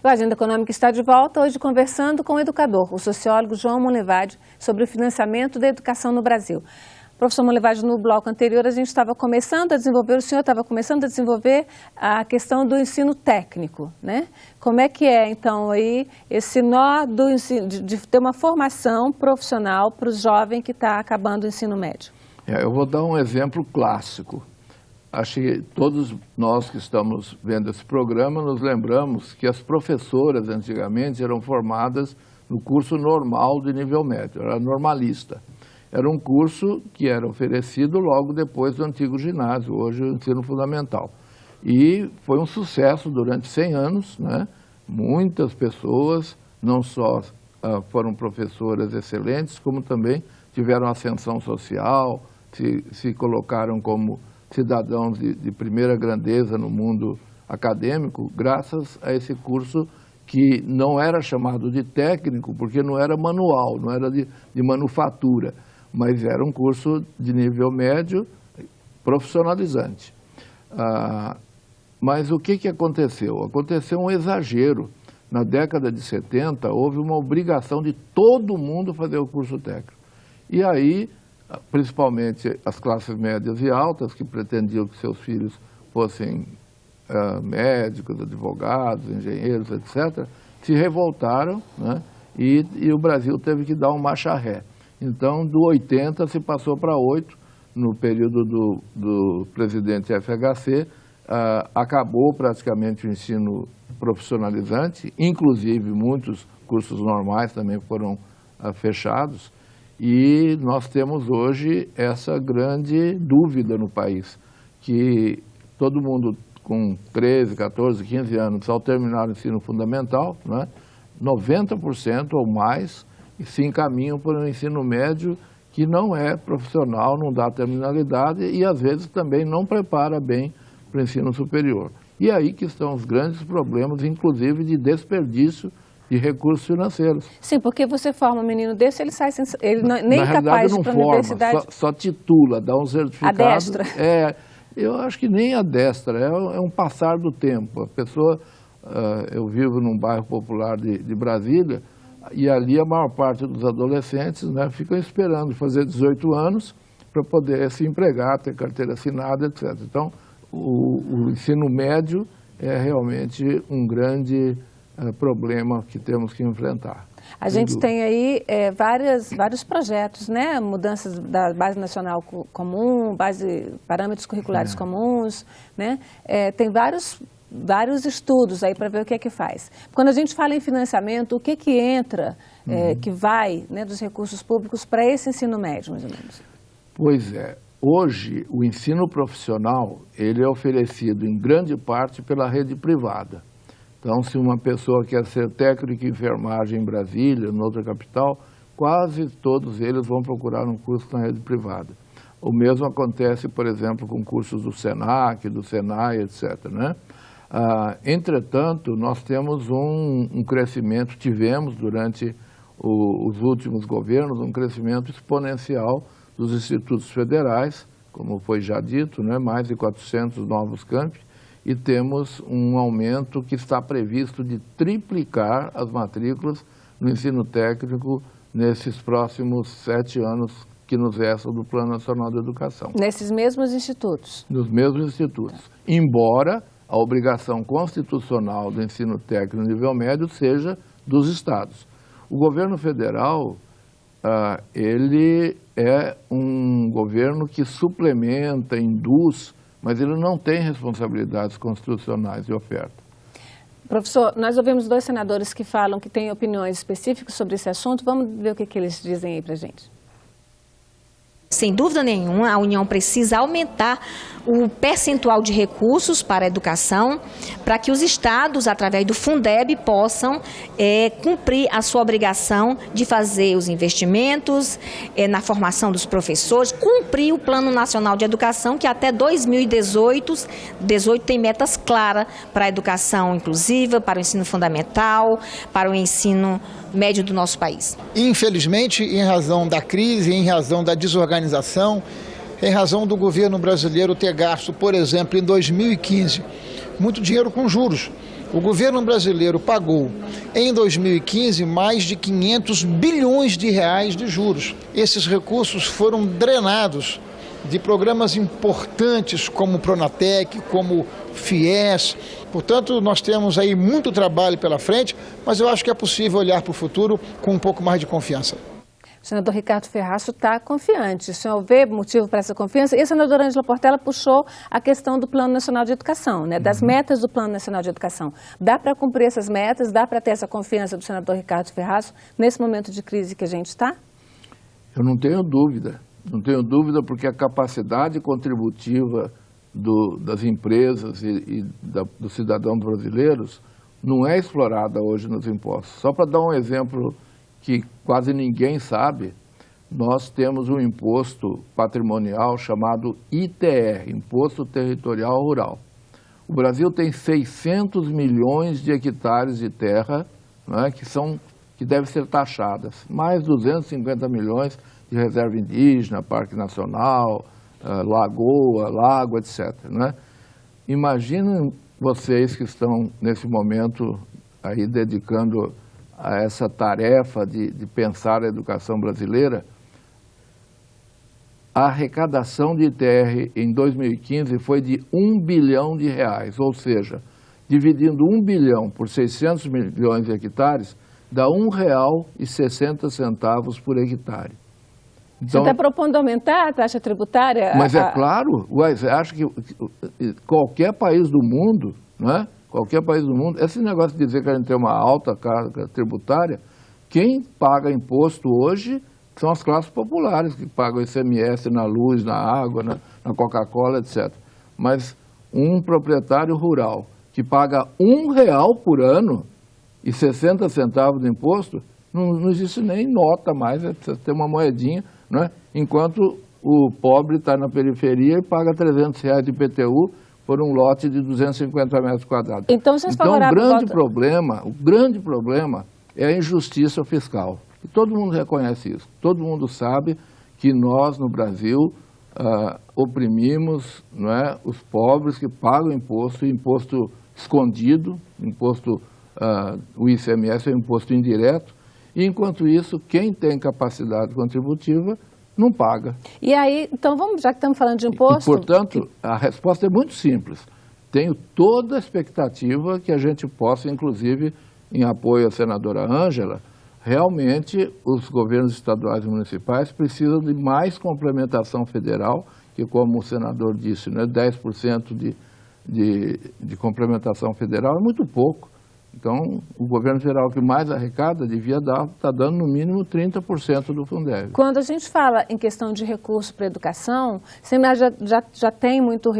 O Agenda Econômica está de volta, hoje conversando com o educador, o sociólogo João Monlevade, sobre o financiamento da educação no Brasil. Professor Monlevade, no bloco anterior a gente estava começando a desenvolver, o senhor estava começando a desenvolver a questão do ensino técnico, né? Como é que é, então, aí, esse nó do ensino, de ter uma formação profissional para o jovem que está acabando o ensino médio? Eu vou dar um exemplo clássico. Acho que todos nós que estamos vendo esse programa nos lembramos que as professoras antigamente eram formadas no curso normal de nível médio, era normalista. Era um curso que era oferecido logo depois do antigo ginásio, hoje o ensino fundamental. E foi um sucesso durante 100 anos, né? Muitas pessoas não só foram professoras excelentes, como também tiveram ascensão social, se colocaram como cidadãos de primeira grandeza no mundo acadêmico, graças a esse curso que não era chamado de técnico, porque não era manual, não era de manufatura, mas era um curso de nível médio profissionalizante. Mas o que aconteceu? Aconteceu um exagero. Na década de 70, houve uma obrigação de todo mundo fazer o curso técnico. E aí, principalmente as classes médias e altas, que pretendiam que seus filhos fossem médicos, advogados, engenheiros, etc., se revoltaram, né? E o Brasil teve que dar um marcha ré. Então, do 80 se passou para 8, no período do presidente FHC, acabou praticamente o ensino profissionalizante, inclusive muitos cursos normais também foram fechados, e nós temos hoje essa grande dúvida no país, que todo mundo com 13, 14, 15 anos, ao terminar o ensino fundamental, né, 90% ou mais se encaminham para um ensino médio que não é profissional, não dá terminalidade e às vezes também não prepara bem para o ensino superior. E aí que estão os grandes problemas, inclusive de desperdício de recursos financeiros. Sim, porque você forma um menino desse, ele sai sem, ele nem capaz de ir para a universidade. Só titula, dá um certificado. Adestra. Eu acho que nem adestra, é um passar do tempo. A pessoa, eu vivo num bairro popular de Brasília, e ali a maior parte dos adolescentes, né, ficam esperando fazer 18 anos para poder se empregar, ter carteira assinada, etc. Então, o ensino médio é realmente um grande problema que temos que enfrentar. A gente tem aí vários projetos, né? Mudanças da base nacional comum, parâmetros curriculares comuns, né? Tem vários estudos aí para ver o que é que faz. Quando a gente fala em financiamento, o que que entra, que vai, né, dos recursos públicos para esse ensino médio, mais ou menos? Pois é. Hoje, o ensino profissional, ele é oferecido em grande parte pela rede privada. Então, se uma pessoa quer ser técnico em enfermagem em Brasília, em outra capital, quase todos eles vão procurar um curso na rede privada. O mesmo acontece, por exemplo, com cursos do SENAC, do SENAI, etc., né? Entretanto, nós temos um crescimento, tivemos durante os últimos governos, um crescimento exponencial dos institutos federais, como foi já dito, né, mais de 400 novos campi, e temos um aumento que está previsto de triplicar as matrículas no ensino técnico nesses próximos 7 anos que nos restam do Plano Nacional de Educação. Nesses mesmos institutos? Nos mesmos institutos, embora a obrigação constitucional do ensino técnico no nível médio seja dos estados. O governo federal, ele é um governo que suplementa, induz, mas ele não tem responsabilidades constitucionais de oferta. Professor, nós ouvimos 2 senadores que falam que têm opiniões específicas sobre esse assunto. Vamos ver o que eles dizem aí para a gente. Sem dúvida nenhuma, a União precisa aumentar o percentual de recursos para a educação, para que os estados, através do Fundeb, possam cumprir a sua obrigação de fazer os investimentos na formação dos professores, cumprir o Plano Nacional de Educação, que até 2018 tem metas claras para a educação inclusiva, para o ensino fundamental, para o ensino médio do nosso país. Infelizmente, em razão da crise, em razão da desorganização, em razão do governo brasileiro ter gasto, por exemplo, em 2015, muito dinheiro com juros, O governo brasileiro pagou, em 2015, mais de 500 bilhões de reais de juros. Esses recursos foram drenados de programas importantes como o Pronatec, como FIES. Portanto, nós temos aí muito trabalho pela frente, mas eu acho que é possível olhar para o futuro com um pouco mais de confiança. O senador Ricardo Ferraço está confiante. O senhor vê motivo para essa confiança? E a senadora Ângela Portela puxou a questão do Plano Nacional de Educação, né? Das metas do Plano Nacional de Educação. Dá para cumprir essas metas? Dá para ter essa confiança do senador Ricardo Ferraço nesse momento de crise que a gente está? Eu não tenho dúvida. Não tenho dúvida porque a capacidade contributiva das empresas e dos cidadãos brasileiros não é explorada hoje nos impostos. Só para dar um exemplo que quase ninguém sabe, nós temos um imposto patrimonial chamado ITR, Imposto Territorial Rural. O Brasil tem 600 milhões de hectares de terra, né, que devem ser taxadas, mais 250 milhões de reserva indígena, Parque Nacional, lagoa, lago, etc. Né? Imaginem vocês que estão nesse momento aí dedicando a essa tarefa de pensar a educação brasileira. A arrecadação de ITR em 2015 foi de R$1 bilhão, ou seja, dividindo 1 bilhão por 600 milhões de hectares, dá R$1,60 por hectare. Então, você está propondo aumentar a taxa tributária? Mas é claro, você acha que qualquer país do mundo, não é? Qualquer país do mundo, esse negócio de dizer que a gente tem uma alta carga tributária, quem paga imposto hoje são as classes populares, que pagam ICMS na luz, na água, na Coca-Cola, etc. Mas um proprietário rural que paga R$1 por ano e 60 centavos de imposto, não existe nem nota mais, precisa ter uma moedinha, né? Enquanto o pobre está na periferia e paga R$300 de IPTU por um lote de 250 metros quadrados. Então, o grande problema é a injustiça fiscal. E todo mundo reconhece isso. Todo mundo sabe que nós, no Brasil, oprimimos, não é, os pobres que pagam imposto escondido, o ICMS é um imposto indireto, e enquanto isso, quem tem capacidade contributiva não paga. E aí, então já que estamos falando de imposto... Portanto, a resposta é muito simples. Tenho toda a expectativa que a gente possa, inclusive, em apoio à senadora Ângela, realmente os governos estaduais e municipais precisam de mais complementação federal, que como o senador disse, né, 10% de complementação federal é muito pouco. Então, o governo federal que mais arrecada devia estar dando no mínimo 30% do Fundeb. Quando a gente fala em questão de recurso para a educação, você já tem muito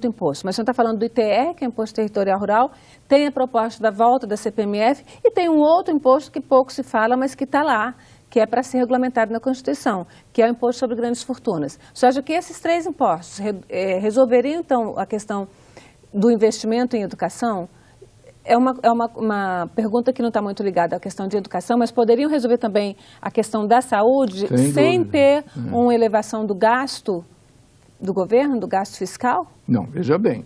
imposto, mas você está falando do ITR, que é Imposto Territorial Rural, tem a proposta da volta da CPMF e tem um outro imposto que pouco se fala, mas que está lá, que é para ser regulamentado na Constituição, que é o Imposto sobre Grandes Fortunas. Você acha que esses três impostos resolveriam, então, a questão do investimento em educação? É uma pergunta que não está muito ligada à questão de educação, mas poderiam resolver também a questão da saúde sem ter uma elevação do gasto do governo, do gasto fiscal? Não, veja bem,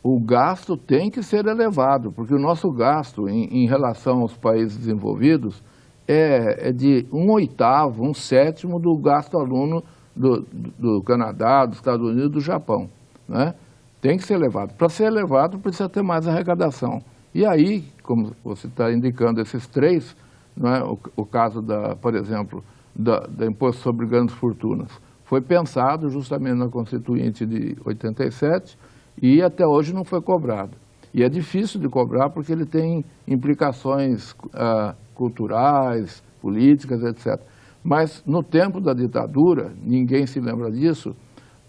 o gasto tem que ser elevado, porque o nosso gasto em relação aos países desenvolvidos é de 1/8, 1/7 do gasto aluno do Canadá, dos Estados Unidos e do Japão, né? Tem que ser elevado. Para ser elevado, precisa ter mais arrecadação. E aí, como você está indicando esses três, não é? O caso, por exemplo, do Imposto sobre Grandes Fortunas, foi pensado justamente na Constituinte de 87 e até hoje não foi cobrado. E é difícil de cobrar porque ele tem implicações culturais, políticas, etc. Mas no tempo da ditadura, ninguém se lembra disso,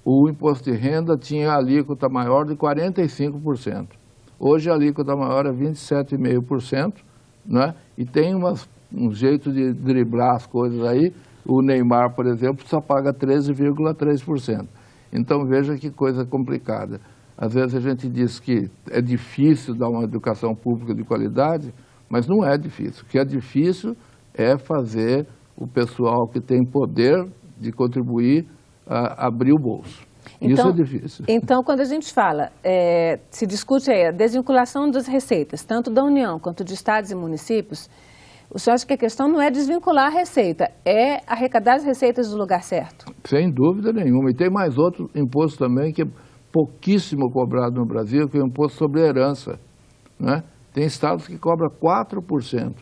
o imposto de renda tinha a alíquota maior de 45%. Hoje a alíquota maior é 27,5%, né? E tem um jeito de driblar as coisas aí. O Neymar, por exemplo, só paga 13,3%. Então veja que coisa complicada. Às vezes a gente diz que é difícil dar uma educação pública de qualidade, mas não é difícil. O que é difícil é fazer o pessoal que tem poder de contribuir abrir o bolso. Então, isso é difícil. Então, quando a gente fala, se discute a desvinculação das receitas, tanto da União quanto de estados e municípios, o senhor acha que a questão não é desvincular a receita, é arrecadar as receitas do lugar certo? Sem dúvida nenhuma. E tem mais outro imposto também que é pouquíssimo cobrado no Brasil, que é o imposto sobre herança, né? Tem estados que cobram 4%.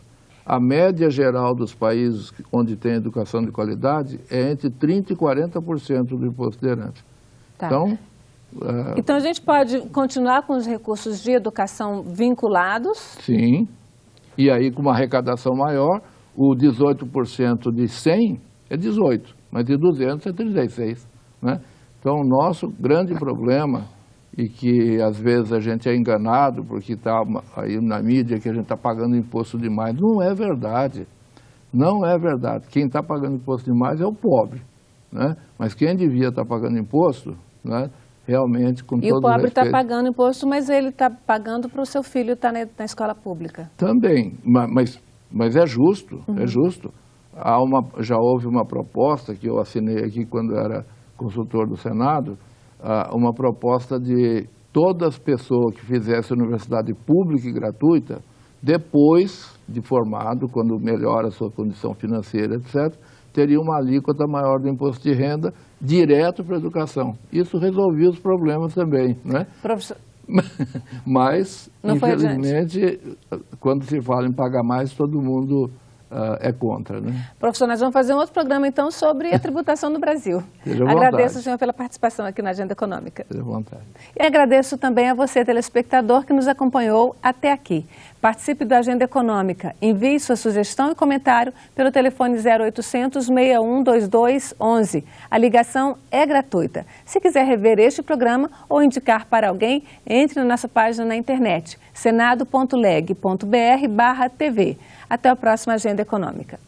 A média geral dos países onde tem educação de qualidade é entre 30% e 40% do imposto de herança. Tá. Então a gente pode continuar com os recursos de educação vinculados? Sim. E aí, com uma arrecadação maior, o 18% de 100 é 18, mas de 200 é 36, né? Então, o nosso grande problema, e que às vezes a gente é enganado, porque está aí na mídia que a gente está pagando imposto demais, não é verdade. Não é verdade. Quem está pagando imposto demais é o pobre, né? Mas quem devia estar pagando imposto, né? Realmente, com todo o respeito... E o pobre está pagando imposto, mas ele está pagando para o seu filho estar na escola pública. Também, mas é justo, é justo. Já houve uma proposta que eu assinei aqui quando era consultor do Senado, uma proposta de todas as pessoas que fizessem universidade pública e gratuita, depois de formado, quando melhora a sua condição financeira, etc., teria uma alíquota maior do imposto de renda direto para a educação. Isso resolvia os problemas também, né? Professor... Mas, infelizmente, quando se fala em pagar mais, todo mundo é contra, né? Professor, nós vamos fazer um outro programa, então, sobre a tributação no Brasil. Agradeço, senhor, pela participação aqui na Agenda Econômica. Seja à vontade. E agradeço também a você, telespectador, que nos acompanhou até aqui. Participe da Agenda Econômica. Envie sua sugestão e comentário pelo telefone 0800 61 22 11. A ligação é gratuita. Se quiser rever este programa ou indicar para alguém, entre na nossa página na internet, senado.leg.br/tv. Até a próxima Agenda Econômica.